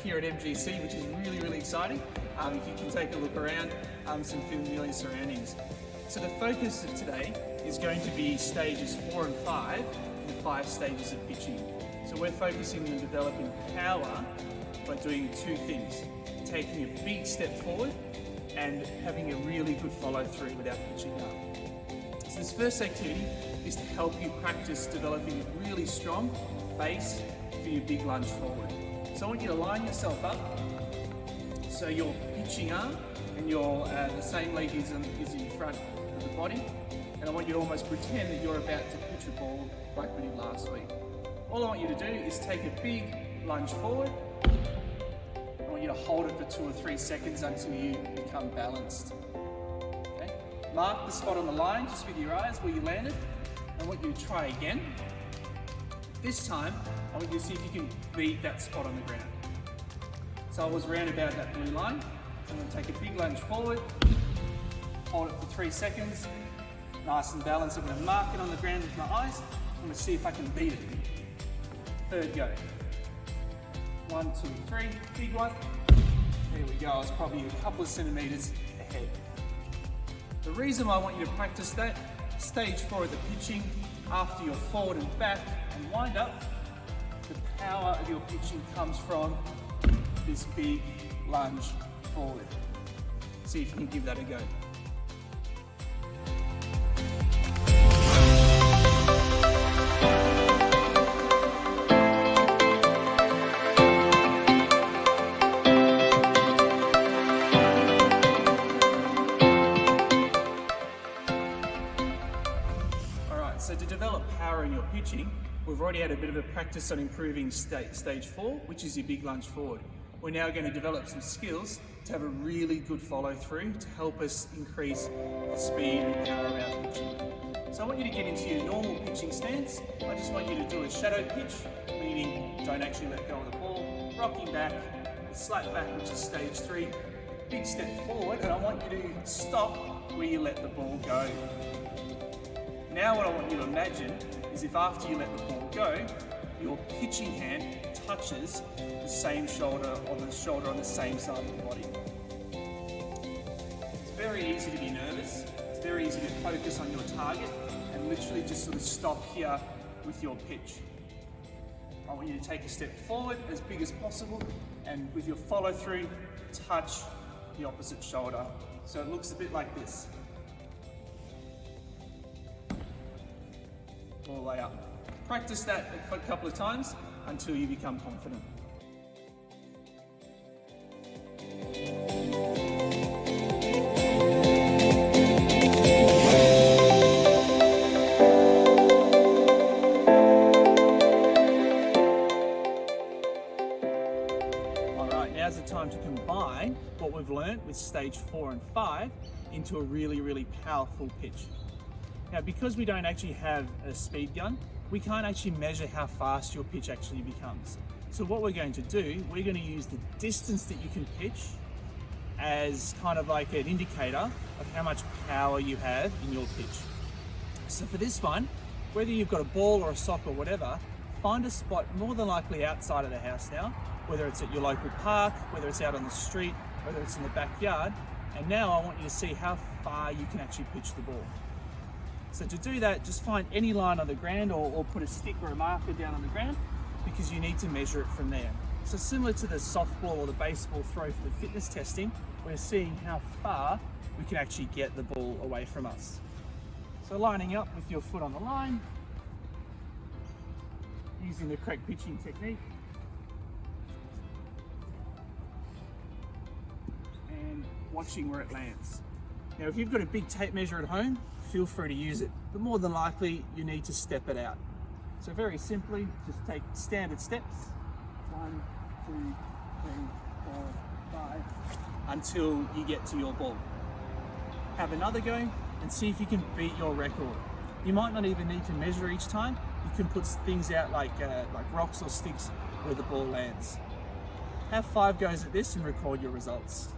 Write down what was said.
here at MGC, which is really exciting. If you can take a look around, some familiar surroundings. So the focus of today is going to be stages 4 and 5, the 5 stages of pitching. So we're focusing on developing power by doing 2 things: taking a big step forward and having a really good follow through without pitching up. So this first activity is to help you practice developing a really strong base for your big lunge forward. So I want you to line yourself up so your pitching arm and your the same leg is in front of the body, and I want you to almost pretend that you're about to pitch a ball like we did last week. All I want you to do is take a big lunge forward. I want you to hold it for 2 or 3 seconds until you become balanced. Okay? Mark the spot on the line just with your eyes where you landed. I want you to try again. This time, I want you to see if you can beat that spot on the ground. So I was round about that blue line. I'm going to take a big lunge forward, hold it for 3 seconds, nice and balanced. I'm going to mark it on the ground with my eyes. I'm going to see if I can beat it. Third go. 1, 2, 3, big one. There we go, I was probably a couple of centimetres ahead. The reason why I want you to practice that, stage 4 of the pitching, after you're forward and back and wind up, the power of your pitching comes from this big lunge forward. See if you can give that a go. So to develop power in your pitching, we've already had a bit of a practice on improving stage 4, which is your big lunge forward. We're now going to develop some skills to have a really good follow through to help us increase the speed and power of our pitching. So I want you to get into your normal pitching stance. I just want you to do a shadow pitch, meaning don't actually let go of the ball, rocking back, a slight back, which is stage 3, big step forward, and I want you to stop where you let the ball go. Now what I want you to imagine is if after you let the ball go, your pitching hand touches the same shoulder or the shoulder on the same side of the body. It's very easy to be nervous. It's very easy to focus on your target and literally just sort of stop here with your pitch. I want you to take a step forward as big as possible, and with your follow through, touch the opposite shoulder. So it looks a bit like this. All the way up. Practice that a couple of times until you become confident. Alright, now's the time to combine what we've learned with stage 4 and 5 into a really powerful pitch. Now, because we don't actually have a speed gun, we can't actually measure how fast your pitch actually becomes. So what we're going to do, we're going to use the distance that you can pitch as kind of like an indicator of how much power you have in your pitch. So for this one, whether you've got a ball or a sock or whatever, find a spot more than likely outside of the house now, whether it's at your local park, whether it's out on the street, whether it's in the backyard. And now I want you to see how far you can actually pitch the ball. So to do that, just find any line on the ground or put a stick or a marker down on the ground, because you need to measure it from there. So similar to the softball or the baseball throw for the fitness testing, we're seeing how far we can actually get the ball away from us. So lining up with your foot on the line, using the correct pitching technique, and watching where it stands. Now, if you've got a big tape measure at home, feel free to use it, but more than likely you need to step it out. So very simply, just take standard steps, 1, 2, 3, 4, 5, until you get to your ball. Have another go and see if you can beat your record. You might not even need to measure each time. You can put things out like rocks or sticks where the ball lands. Have 5 goes at this and record your results.